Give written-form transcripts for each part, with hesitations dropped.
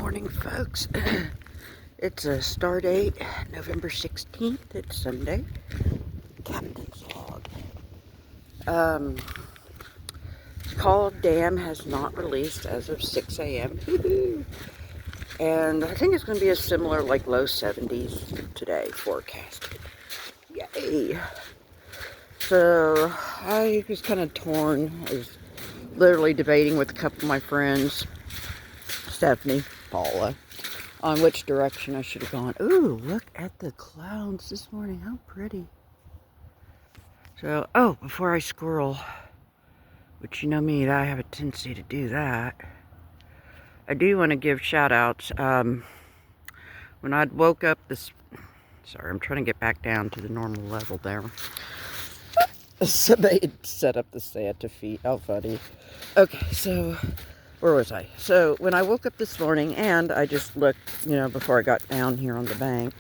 morning, folks. It's a star date, November 16th. It's Sunday. Captain's log. Call Dam has not released as of 6 a.m. And I think it's going to be a similar, like, low 70s today forecasted. Yay! So, I was kind of torn. I was literally debating with a couple of my friends, Stephanie, Paula, on which direction I should have gone. Ooh, look at the clouds this morning. How pretty. So, before I squirrel, which you know me, I have a tendency to do that, I do want to give shout outs. When I woke up this, sorry, I'm trying to get back down to the normal level there. Somebody had set up the Santa feet. How funny. Okay, so where was I? So when I woke up this morning and I just looked, before I got down here on the bank,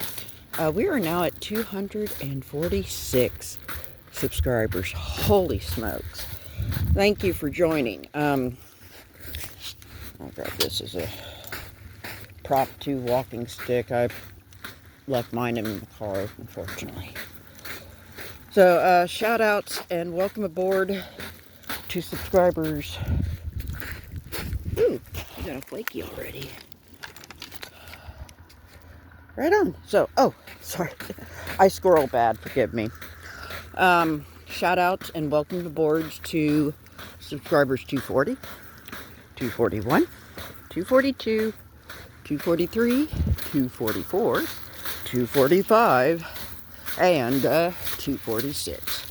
we are now at 246 subscribers. Holy smokes. Thank you for joining. I'll grab this as a prop 2 walking stick. I left mine in the car, unfortunately. So, shout outs and welcome aboard to subscribers. Ooh, I got a flaky already. Right on. So, sorry. I squirrel bad, forgive me. Shout outs and welcome aboard to subscribers 240, 241, 242, 243, 244, 245, and 246.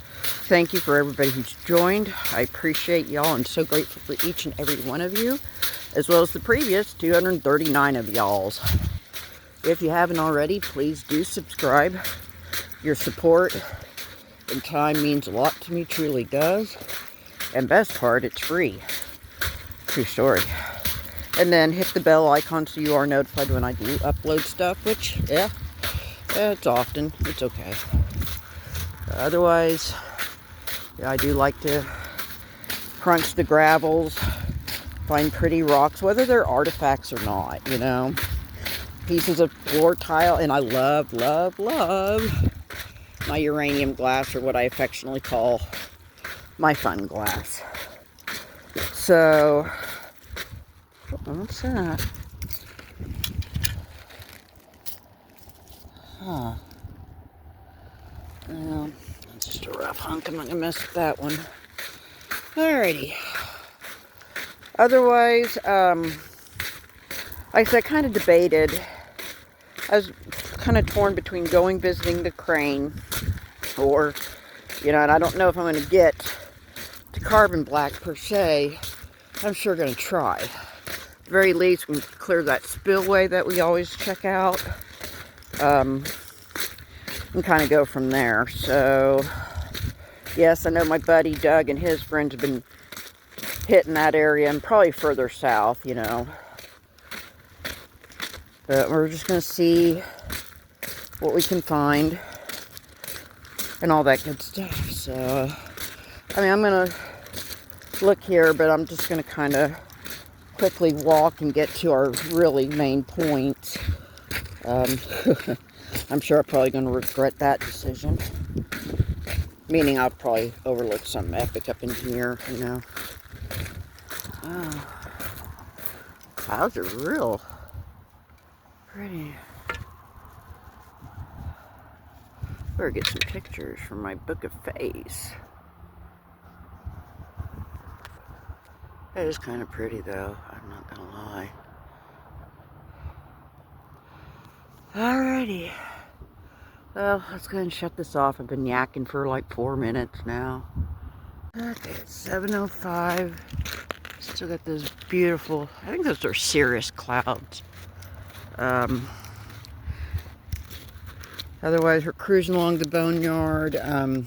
Thank you for everybody who's joined. I appreciate y'all and so grateful for each and every one of you, as well as the previous 239 of y'all's. If you haven't already, please do subscribe. Your support and time means a lot to me, truly does. And best part, it's free. True story. And then hit the bell icon so you are notified when I do upload stuff, which, it's often. It's okay. Otherwise, I do like to crunch the gravels, find pretty rocks, whether they're artifacts or not, Pieces of floor tile, and I love, love, love my uranium glass, or what I affectionately call my fun glass. So, what's that? Well, that's just a rough hunk. I'm not going to mess with that one. Alrighty. Otherwise, like I said, I kind of debated. I was kind of torn between going visiting the crane or, and I don't know if I'm going to get to carbon black per se. I'm sure going to try. At the very least, we can clear that spillway that we always check out. And kind of go from there. So, yes, I know my buddy Doug and his friends have been hitting that area and probably further south, But we're just going to see what we can find and all that good stuff. So, I'm going to look here, but I'm just going to kind of quickly walk and get to our really main point. I'm sure I'm probably going to regret that decision. Meaning I'll probably overlook something epic up in here, Clouds are real pretty. Better get some pictures from my book of face. It is kind of pretty though, I'm not gonna lie. Alrighty. Well, let's go ahead and shut this off. I've been yakking for like 4 minutes now. Okay, it's 7:05. Still got those beautiful, I think those are cirrus clouds. Otherwise, we're cruising along the boneyard. I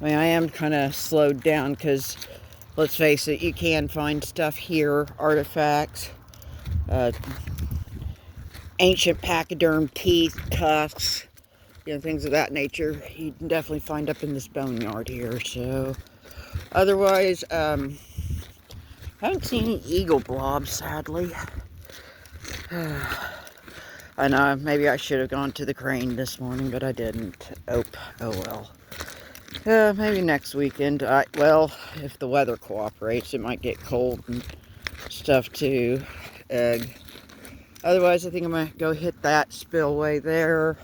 am kind of slowed down because, let's face it, you can find stuff here, artifacts, ancient pachyderm teeth, tusks, things of that nature. You can definitely find up in this boneyard here. So, otherwise, I haven't seen any eagle blobs, sadly. I know, maybe I should have gone to the crane this morning, but I didn't. Oh well. Maybe next weekend. Well, if the weather cooperates, it might get cold and stuff too. Otherwise, I think I'm going to go hit that spillway there.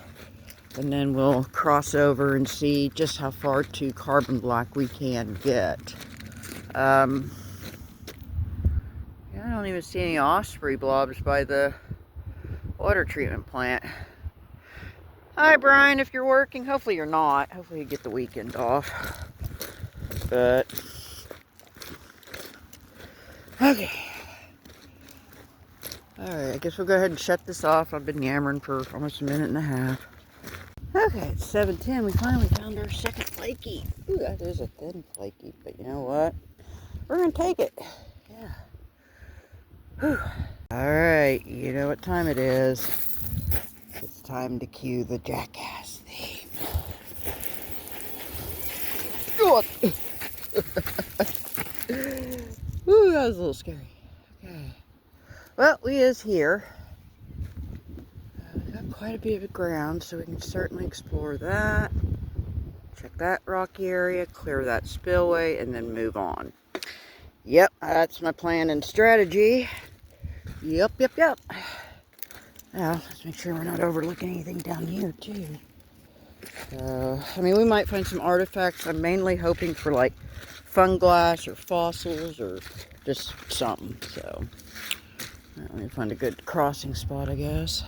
And then we'll cross over and see just how far to Carbon Black we can get. Yeah, I don't even see any osprey blobs by the water treatment plant. Hi, Brian, if you're working. Hopefully you're not. Hopefully you get the weekend off. But, okay. Alright, I guess we'll go ahead and shut this off. I've been yammering for almost a minute and a half. Okay, it's 7:10. We finally found our second flaky. Ooh, that is a thin flaky, but you know what? We're going to take it. Yeah. Whew. Alright, you know what time it is. It's time to cue the jackass theme. Ooh, that was a little scary. Okay. Well, we is here. We've got quite a bit of ground, so we can certainly explore that. Check that rocky area, clear that spillway, and then move on. Yep, that's my plan and strategy. Yep. Now, let's make sure we're not overlooking anything down here, too. I mean, we might find some artifacts. I'm mainly hoping for, like, funglass or fossils or just something. So, let me find a good crossing spot, I guess.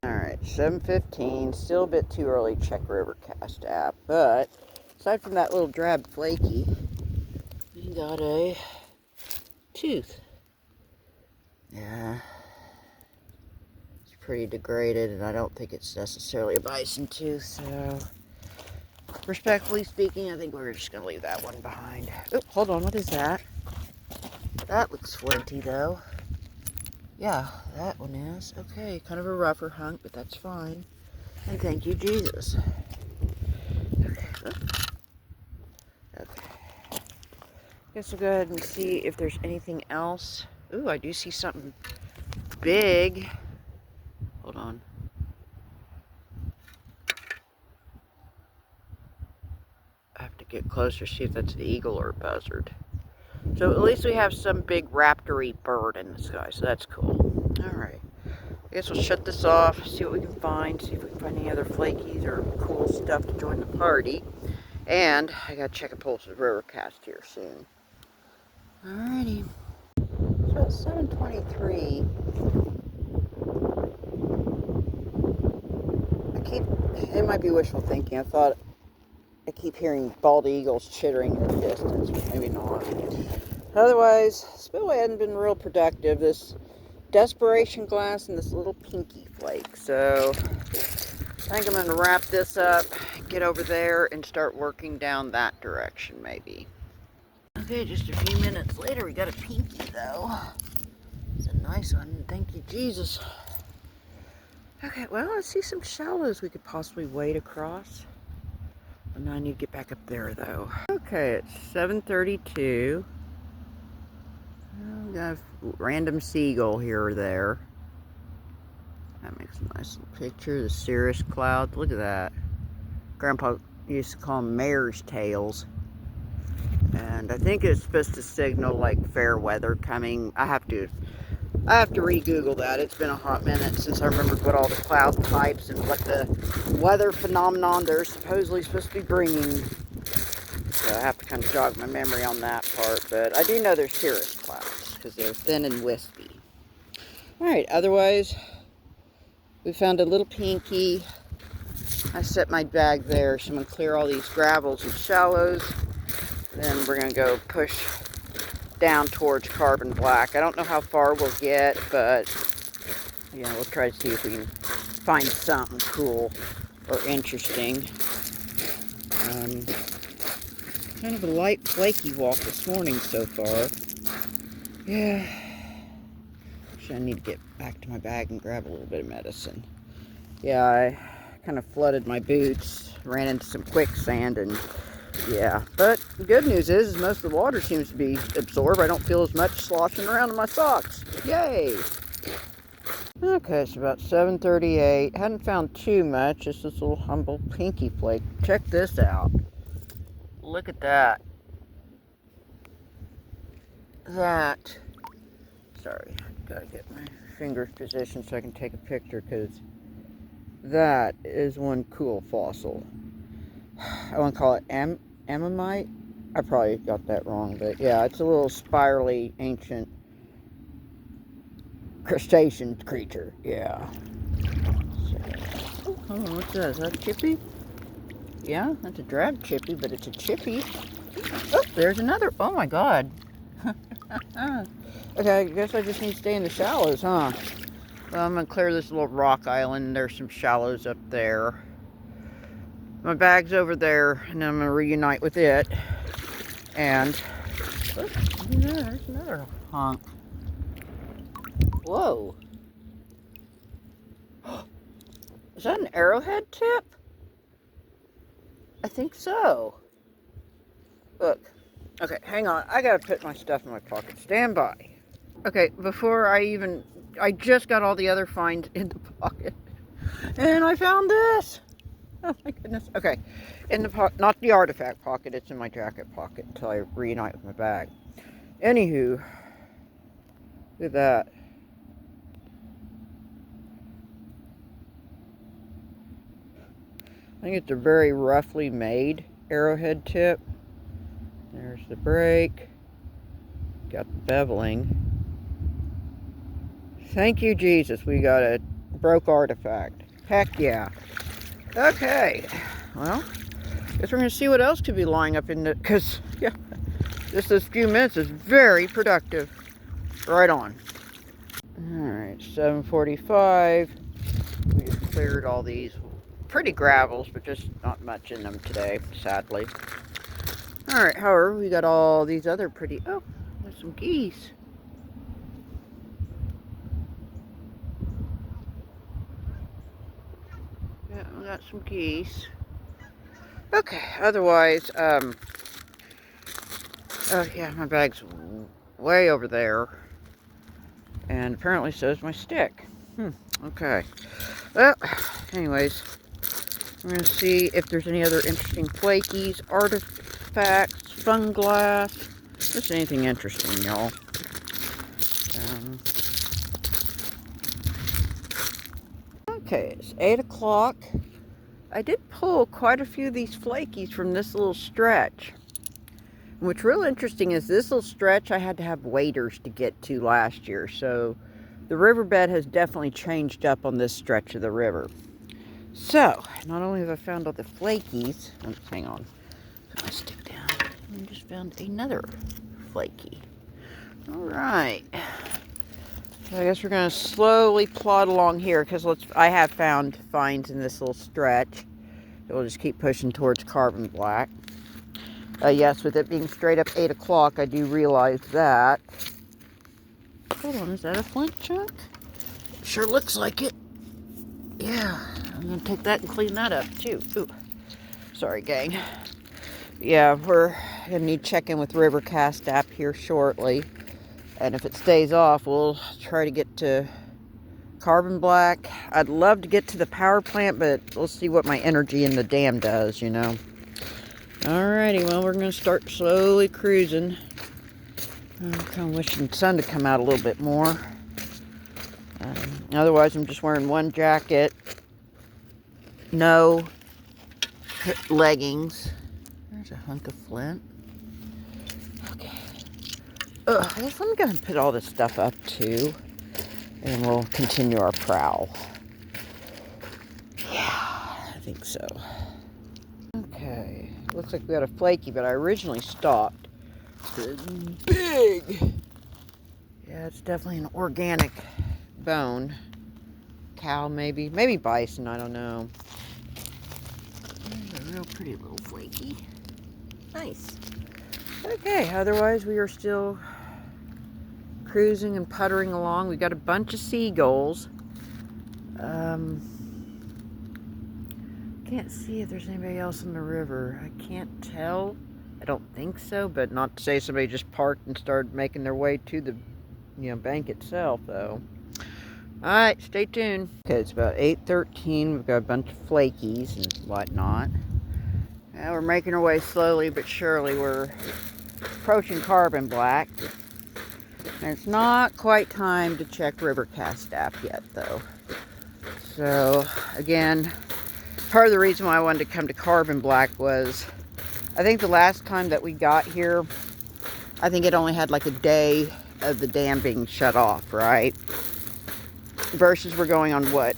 Alright, 7:15. Still a bit too early to check Rivercast app. But, aside from that little drab flaky, we got a tooth. Yeah. Pretty degraded, and I don't think it's necessarily a bison tooth, so respectfully speaking, I think we're just gonna leave that one behind. Oh, hold on, what is that? That looks flinty though. Yeah, that one is. Okay, kind of a rougher hunk, but that's fine. And thank you, Jesus. Okay. Okay. Guess we'll go ahead and see if there's anything else. Ooh, I do see something big. Hold on. I have to get closer, see if that's an eagle or a buzzard. So at least we have some big raptory bird in the sky, so that's cool. Alright. I guess we'll shut this off, see what we can find, see if we can find any other flakies or cool stuff to join the party. And I gotta check a pulse of Rivercast here soon. Alrighty. So it's 7:23. It might be wishful thinking. I keep hearing bald eagles chittering in the distance, but maybe not. Otherwise, spillway hasn't been real productive. This desperation glass and this little pinky flake. So, I think I'm going to wrap this up, get over there, and start working down that direction, maybe. Okay, just a few minutes later, we got a pinky, though. It's a nice one. Thank you, Jesus. Okay, well, I see some shallows we could possibly wade across. And I need to get back up there, though. Okay, it's 7:32. We got a random seagull here or there. That makes a nice little picture. The cirrus clouds. Look at that. Grandpa used to call them mare's tails. And I think it's supposed to signal, like, fair weather coming. I have to re-Google that. It's been a hot minute since I remembered what all the cloud types and what the weather phenomenon they're supposedly supposed to be bringing. So I have to kind of jog my memory on that part. But I do know they're cirrus clouds because they're thin and wispy. Alright, otherwise, we found a little pinky. I set my bag there, so I'm going to clear all these gravels and shallows. Then we're going to go push down towards Carbon Black. I don't know how far we'll get, but yeah, we'll try to see if we can find something cool or interesting. Kind of a light flaky walk this morning so far. Yeah. Actually, I need to get back to my bag and grab a little bit of medicine. Yeah, I kind of flooded my boots, ran into some quicksand, and yeah, but the good news is most of the water seems to be absorbed. I don't feel as much sloshing around in my socks. Yay! Okay, it's about 7:38. Hadn't found too much, just this little humble pinky flake. Check this out. Look at that. Sorry, gotta get my fingers positioned so I can take a picture, because that is one cool fossil. I want to call it ammonite. I probably got that wrong, but yeah, it's a little spirally ancient crustacean creature. Yeah. So, oh, what's that? Is that a chippy? Yeah, that's a drab chippy, but it's a chippy. Oh, there's another. Oh my god. Okay, I guess I just need to stay in the shallows, huh? Well, I'm gonna clear this little rock island. There's some shallows up there. My bag's over there, and then I'm gonna reunite with it. And look, there's another honk. Whoa. Is that an arrowhead tip? I think so. Look. Okay, hang on. I gotta put my stuff in my pocket. Stand by. Okay, I just got all the other finds in the pocket. And I found this. Oh my goodness. Okay, in the pocket, not the artifact pocket, it's in my jacket pocket until I reunite with my bag. Anywho, look at that. I think it's a very roughly made arrowhead tip. There's the break. Got the beveling. Thank you, Jesus. We got a broke artifact. Heck yeah. Okay. Well, guess we're going to see what else could be lying up in the... Because, yeah, just this few minutes is very productive. Right on. Alright, 7:45. We just cleared all these pretty gravels, but just not much in them today, sadly. Alright, however, we got all these other pretty... Oh, there's some geese. Yeah, we got some geese. Okay, otherwise, oh yeah, my bag's way over there. And apparently so is my stick. Okay. Well, anyways, I'm going to see if there's any other interesting flakies, artifacts, funglass, just anything interesting, y'all. Okay, it's 8 o'clock. I did pull quite a few of these flakies from this little stretch. And what's real interesting is this little stretch I had to have waders to get to last year, so the riverbed has definitely changed up on this stretch of the river. So, not only have I found all the flakies, hang on, put my stick down, I just found another flaky. Alright, so I guess we're going to slowly plod along here, because I have found finds in this little stretch. So we'll just keep pushing towards carbon black. Yes, with it being straight up 8 o'clock, I do realize that. Hold on, is that a flint chunk? Sure looks like it. Yeah, I'm going to take that and clean that up, too. Ooh, sorry, gang. Yeah, we're going to need to check in with Rivercast app here shortly. And if it stays off, we'll try to get to carbon black. I'd love to get to the power plant, but we'll see what my energy in the dam does, you know. Alrighty, well, we're going to start slowly cruising. I'm kind of wishing the sun to come out a little bit more. Otherwise, I'm just wearing one jacket, no leggings. There's a hunk of flint. Okay. I guess I'm going to put all this stuff up, too. And we'll continue our prowl. Yeah, I think so. Okay. Looks like we got a flaky, but I originally stopped. It's big! Yeah, it's definitely an organic bone. Cow, maybe. Maybe bison, I don't know. There's a real pretty little flaky. Nice. Okay, otherwise we are still cruising and puttering along. We got a bunch of seagulls. Can't see if there's anybody else in the river. I can't tell. I don't think so, but not to say somebody just parked and started making their way to the, bank itself, though. Alright, stay tuned. Okay, it's about 8:13. We've got a bunch of flakies and whatnot. Now we're making our way slowly but surely. We're approaching carbon black. And it's not quite time to check river cast staff yet, though. So, again, part of the reason why I wanted to come to carbon black was, I think the last time that we got here, I think it only had like a day of the dam being shut off, right? Versus we're going on what?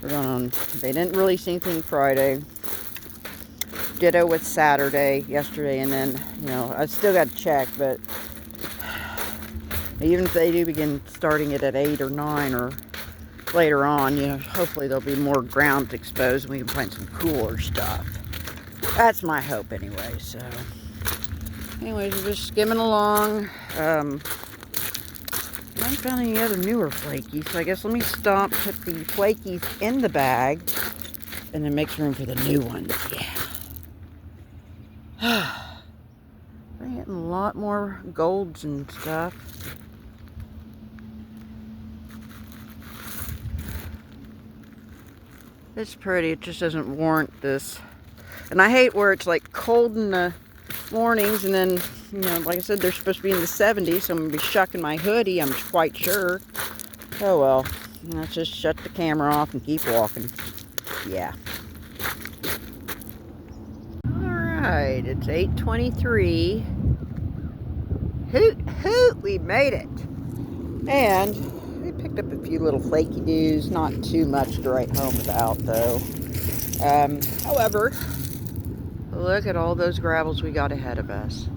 We're going on, they didn't release anything Friday. Ditto with Saturday, yesterday, and then, you know, I still got to check, but even if they do begin starting it at 8 or 9 or later on, you know, hopefully there'll be more ground exposed and we can find some cooler stuff. That's my hope anyway, so. Anyways, we're just skimming along. I haven't found any other newer flakies, so I guess let me stop, put the flakies in the bag, and then make room for the new ones. Yeah. We're getting a lot more golds and stuff. It's pretty, it just doesn't warrant this. And I hate where it's like cold in the mornings and then, you know, like I said, they're supposed to be in the 70s, so I'm going to be shucking my hoodie, I'm quite sure. Oh well, let's just shut the camera off and keep walking. Yeah. Alright, it's 8:23. Hoot, hoot, we made it. And we picked up a few little flaky dews, not too much to write home about though. However, look at all those gravels we got ahead of us.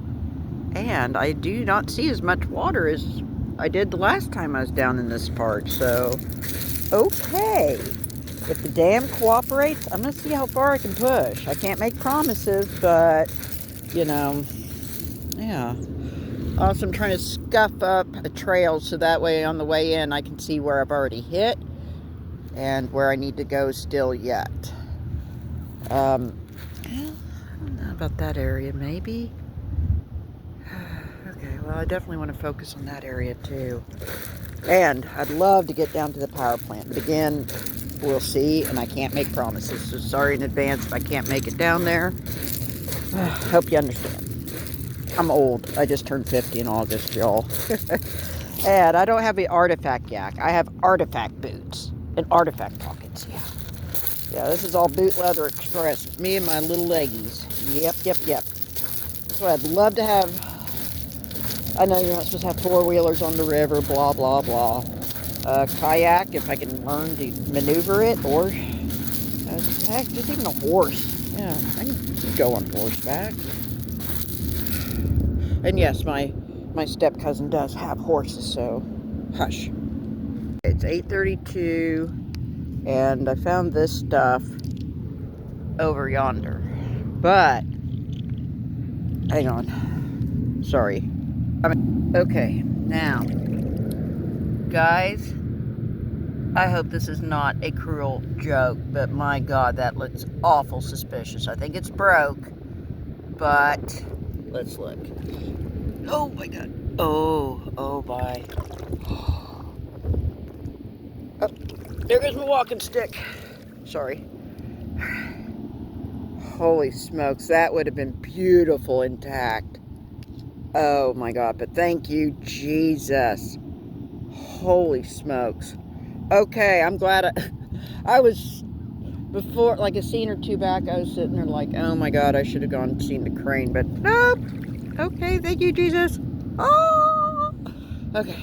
And I do not see as much water as I did the last time I was down in this part, so okay. If the dam cooperates, I'm going to see how far I can push. I can't make promises, but, you know, yeah. Also, I'm trying to scuff up a trail so that way on the way in I can see where I've already hit and where I need to go still yet. Well, I don't know about that area, maybe. Okay, well, I definitely want to focus on that area too. And I'd love to get down to the power plant, but again, we'll see, and I can't make promises, so sorry in advance if I can't make it down there. Hope you understand. I'm old. I just turned 50 in August, y'all. And I don't have the artifact yak. I have artifact boots and artifact pockets, yeah. Yeah, this is all boot leather express. Me and my little leggies. Yep. So I'd love to have, I know you're not supposed to have four-wheelers on the river, blah, blah, blah. Kayak, if I can learn to maneuver it, or, heck, just even a horse. Yeah, I can go on horseback. And yes, my step-cousin does have horses, so hush. It's 8:32, and I found this stuff over yonder. But, hang on. Sorry. Okay, now, guys, I hope this is not a cruel joke, but my God, that looks awful suspicious. I think it's broke, but let's look. Oh my God. Oh my. Oh, there goes my walking stick. Sorry. Holy smokes, that would have been beautiful intact. Oh my God, but thank you, Jesus. Holy smokes. Okay, I'm glad I was, before, like a scene or two back, I was sitting there like, oh my God, I should have gone and seen the crane, but nope. Okay, thank you, Jesus. Oh! Okay.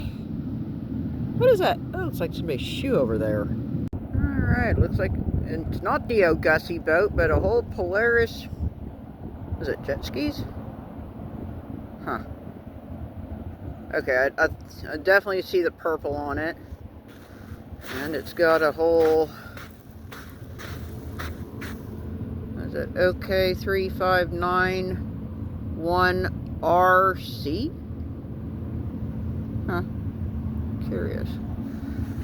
What is that? Oh, it's like somebody's shoe over there. Alright, looks like it's not the old Gussie boat, but a whole Polaris. Is it jet skis? Huh. Okay, I definitely see the purple on it. And it's got a whole, what is it? OK 3591RC? Huh. Curious.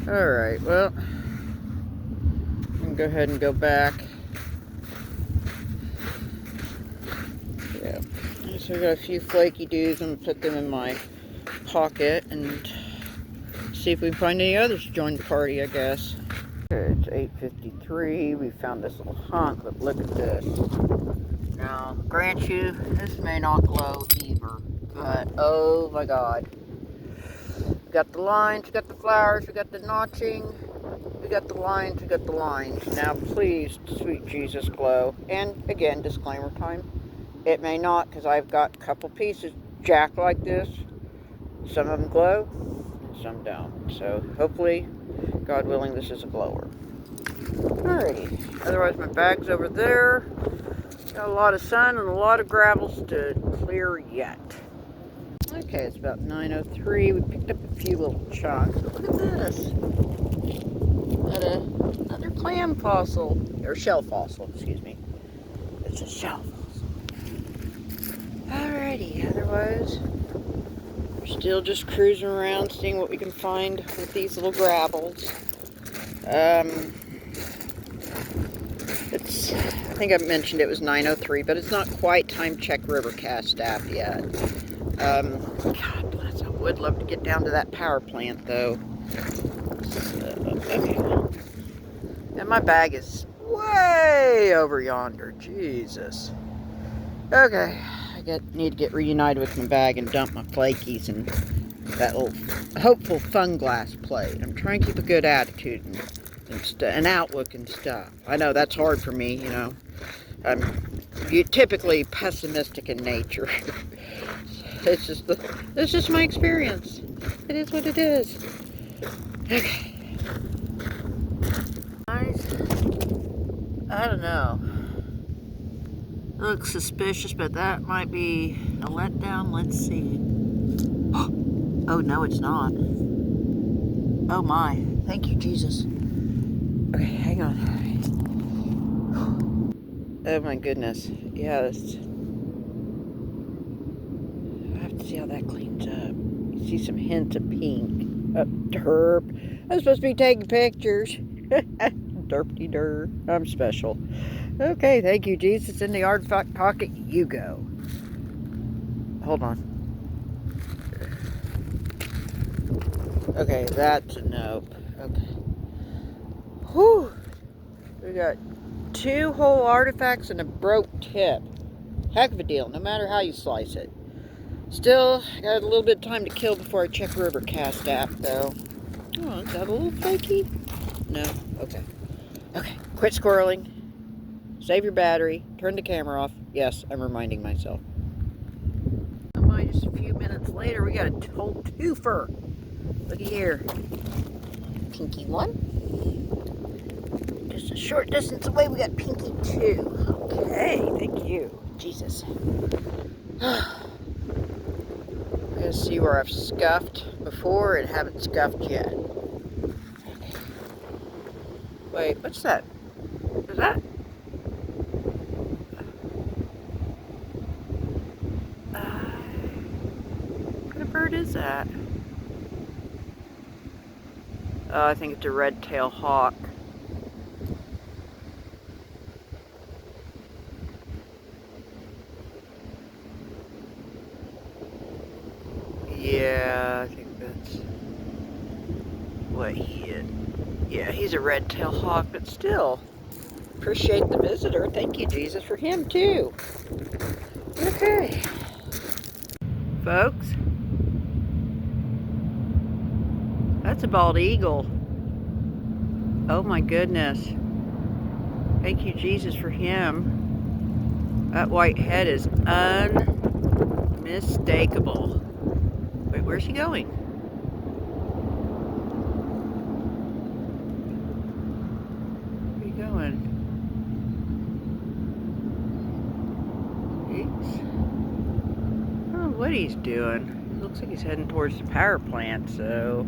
Alright, well, I'm going to go ahead and go back. Yeah. So I got a few flaky dews. I'm going to put them in my pocket and see if we can find any others to join the party, I guess. Okay, it's 8:53. We found this little hunk, but look at this. Now, grant you, this may not glow either, but oh my god. We got the lines, we got the flowers, we got the notching, we got the lines, we got the lines. Now, please, sweet Jesus, glow. And again, disclaimer time. It may not, because I've got a couple pieces jacked like this. Some of them glow, and some don't. So, hopefully, God willing, this is a glower. Alrighty. Otherwise, my bag's over there. Got a lot of sun and a lot of gravels to clear yet. Okay, it's about 9:03. We picked up a few little chunks. But look at this. Got another clam fossil, or shell fossil, excuse me. It's a shell fossil. Alrighty, otherwise, we're still just cruising around, seeing what we can find with these little gravels. I think I mentioned it was 9:03, but it's not quite time check river cast staff yet. God bless, I would love to get down to that power plant, though. So, okay. And my bag is way over yonder. Jesus. Okay, need to get reunited with my bag and dump my flakies and that little hopeful fun glass plate. I'm trying to keep a good attitude and outlook and stuff. I know that's hard for me, you know. I'm typically pessimistic in nature. It's just my experience. It is what it is. Okay. Guys, I don't know. It looks suspicious, but that might be a letdown. Let's see. Oh, no, it's not. Oh, my. Thank you, Jesus. Okay, hang on. Oh, my goodness. Yeah, I have to see how that cleans up. You see some hints of pink. Derp. I'm supposed to be taking pictures. Derpty derp. I'm special. Okay, thank you, Jesus. In the artifact pocket, you go. Hold on. Okay, that's a nope. Okay. Whew. We got 2 whole artifacts and a broke tip. Heck of a deal, no matter how you slice it. Still, I got a little bit of time to kill before I check River Cast app, though. Oh, is that a little flaky? No? Okay. Okay, quit squirreling. Save your battery. Turn the camera off. Yes, I'm reminding myself. Oh my, just a few minutes later, we got a whole twofer. Looky here. Pinky 1. Just a short distance away, we got Pinky 2. Okay, thank you. Jesus. Let's see where I've scuffed before and haven't scuffed yet. Wait, what's that? Is that? What kind of bird is that? Oh, I think it's a red-tailed hawk. Yeah, I think that's what he is. Yeah, he's a red-tailed hawk, but still, appreciate the visitor. Thank you, Jesus, for him, too. Okay. Folks, that's a bald eagle. Oh, my goodness. Thank you, Jesus, for him. That white head is unmistakable. Wait, where's he going? Where are you going? I don't know what he's doing. It looks like he's heading towards the power plant, so...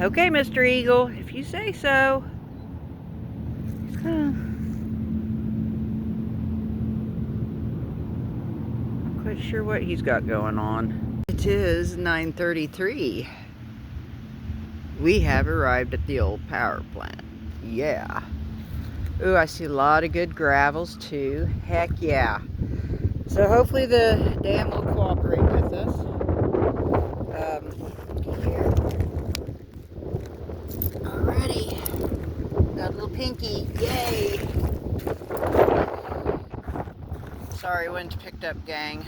Okay, Mr. Eagle, if you say so. He's kinda... Not quite sure what he's got going on. It is 9:33. We have arrived at the old power plant. Yeah. Ooh, I see a lot of good gravels too. Heck yeah. So hopefully the dam will cooperate with us. Here. pinky. Yay! Sorry, wind's picked up, gang.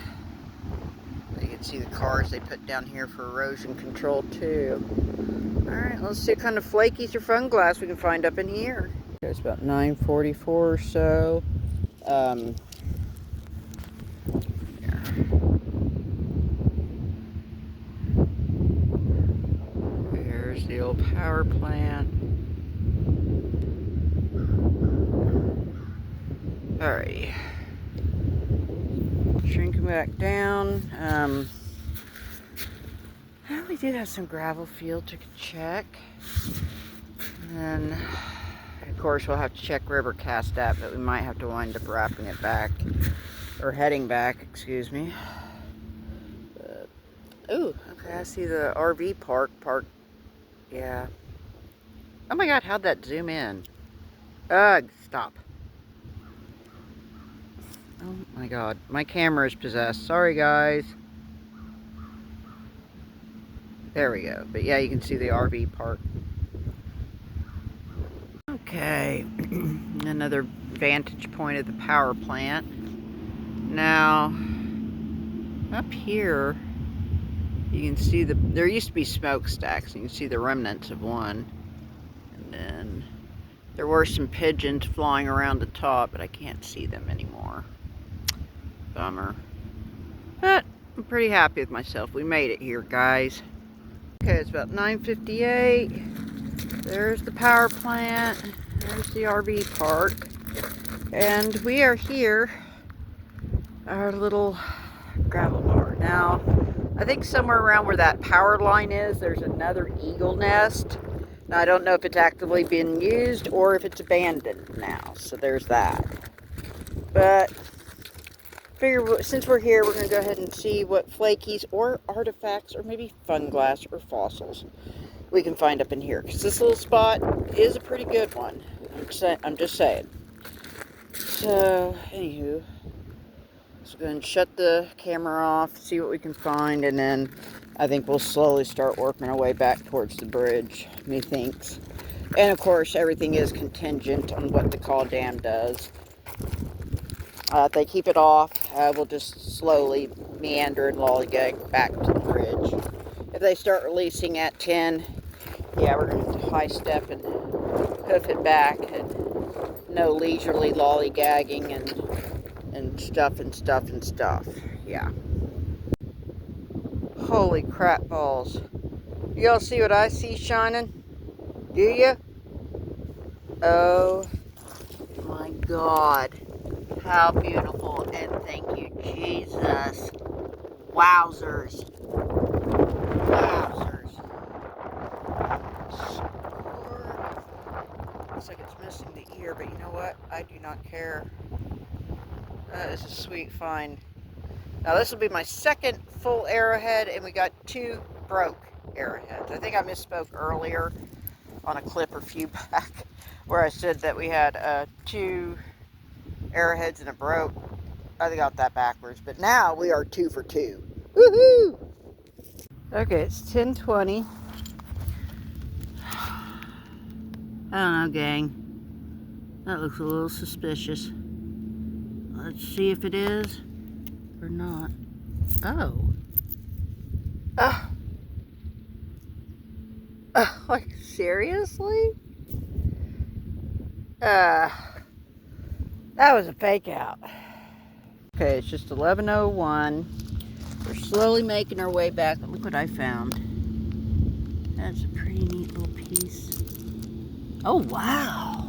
You can see the cars they put down here for erosion control too. Alright, let's see what kind of flakies or fun glass we can find up in here. Okay, it's about 9:44 or so. Here's the old power plant. Alrighty. Shrinking back down. We do have some gravel field to check. And then, of course, we'll have to check river cast at, but we might have to wind up wrapping it back. Or heading back, excuse me. Ooh, okay, I see the RV park. Yeah. Oh my god, how'd that zoom in? Ugh, stop. Oh my god, my camera is possessed. Sorry, guys. There we go. But yeah, you can see the RV park. Okay, another vantage point of the power plant. Now, up here, you can see there used to be smokestacks, and you can see the remnants of one. And then there were some pigeons flying around the top, but I can't see them anymore. Bummer. But I'm pretty happy with myself. We made it here, guys. Okay, it's about 9:58. There's the power plant. There's the RV park. And we are here, our little gravel bar. Now, I think somewhere around where that power line is, there's another eagle nest. Now, I don't know if it's actively being used or if it's abandoned now. So there's that. But figure since we're here, we're going to go ahead and see what flakies or artifacts or maybe fun glass or fossils we can find up in here. Because this little spot is a pretty good one. I'm just saying. So, anywho, let's go ahead and shut the camera off, see what we can find, and then I think we'll slowly start working our way back towards the bridge, methinks. And of course, everything is contingent on what the call dam does. If they keep it off, we'll just slowly meander and lollygag back to the bridge. If they start releasing at 10, yeah, we're going to have to high step and hoof it back, and no leisurely lollygagging and stuff. Yeah. Holy crap balls. Y'all see what I see shining? Do you? Oh my god. How beautiful, and thank you, Jesus. Wowzers. Looks like it's missing the ear, but you know what? I do not care. That is a sweet find. Now this will be my second full arrowhead, and we got 2 broke arrowheads. I think I misspoke earlier on a clip a few back where I said that we had 2 arrowheads and a broke. I got that backwards, but now we are 2 for 2. Woohoo! Okay, it's 10:20. I don't know, gang. That looks a little suspicious. Let's see if it is or not. Oh. Like, seriously? That was a fake out. Okay, it's just 11:01. We're slowly making our way back. Look what I found. That's a pretty neat little piece. Oh, wow.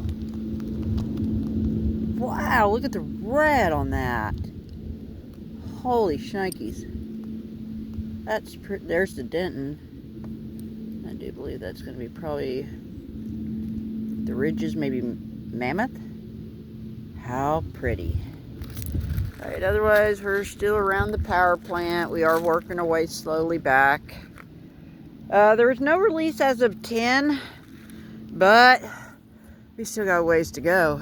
Wow, look at the red on that. Holy shnikes. That's there's the dentin. I do believe that's going to be probably the ridges, maybe mammoth. How pretty. Alright, otherwise we're still around the power plant. We are working our way slowly back. There was no release as of 10, but we still got a ways to go.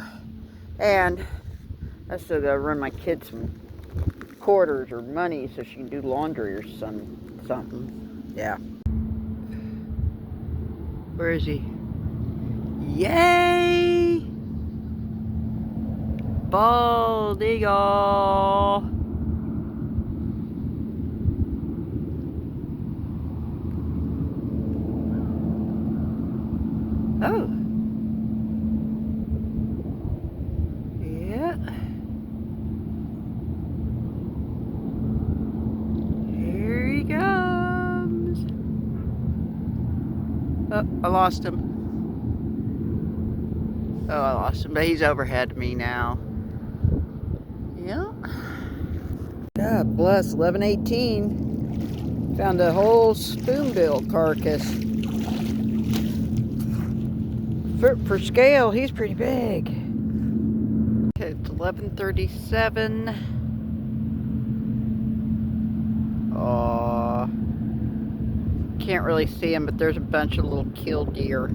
And I still got to run my kid some quarters or money so she can do laundry or something. Yeah. Where is he? Yay! bald eagle. Oh. Yeah. Here he comes. Oh, I lost him. Oh, I lost him, but he's overhead me now. Yeah. God bless, 11:18. Found a whole spoonbill carcass. For scale, he's pretty big. Okay, it's 11:37. Aww. Can't really see him, but there's a bunch of little killdeer.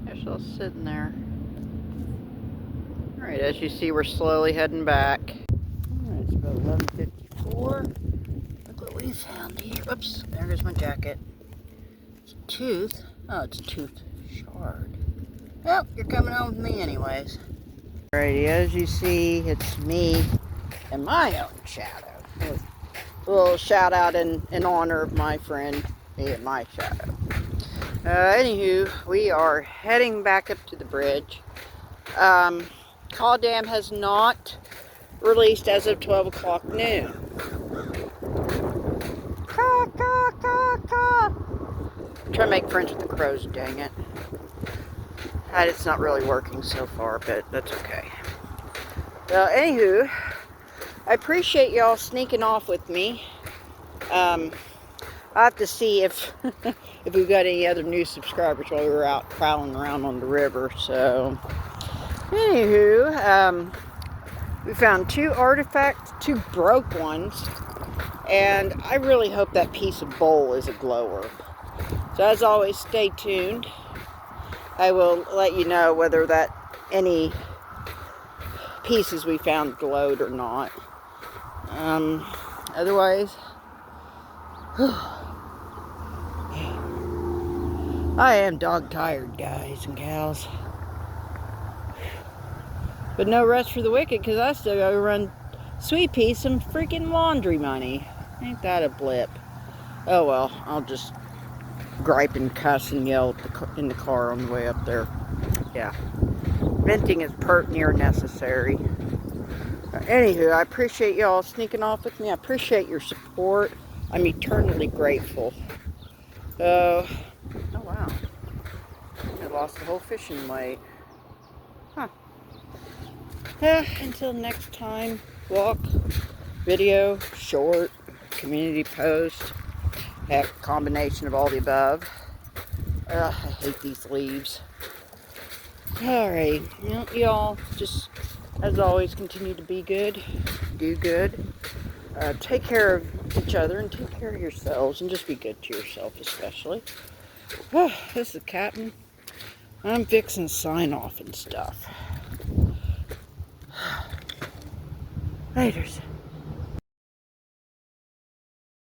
They're still sitting there. Alright, as you see, we're slowly heading back. Alright, it's about 11:54. Look what we found here. Oops, there goes my jacket. It's a tooth. Oh, it's a tooth shard. Well, you're coming home with me anyways. Alrighty, as you see, it's me and my own shadow. A little shout out in honor of my friend, me and my shadow. Anywho, we are heading back up to the bridge. Caw Dam has not released as of 12 o'clock noon. Caw, caw, caw, caw. I'm trying to make friends with the crows, dang it. It's not really working so far, but that's okay. Well, anywho, I appreciate y'all sneaking off with me. I'll have to see if if we've got any other new subscribers while we were out prowling around on the river. So, anywho, we found 2 artifacts, 2 broke ones, and I really hope that piece of bowl is a glower. So as always, stay tuned. I will let you know whether that any pieces we found glowed or not. Otherwise, I am dog tired, guys and gals. But no rest for the wicked, because I still gotta run Sweet Pea some freaking laundry money. Ain't that a blip? Oh well, I'll just gripe and cuss and yell in the car on the way up there. Yeah. Venting is pert near necessary. Anywho, I appreciate y'all sneaking off with me. I appreciate your support. I'm eternally grateful. Oh wow. I lost the whole fishing weight. Huh. Until next time, walk, video, short, community post, heck, combination of all the above. I hate these leaves. Alright, y'all just, as always, continue to be good, do good, take care of each other and take care of yourselves, and just be good to yourself especially. This is the captain. I'm fixing sign off and stuff. Laters.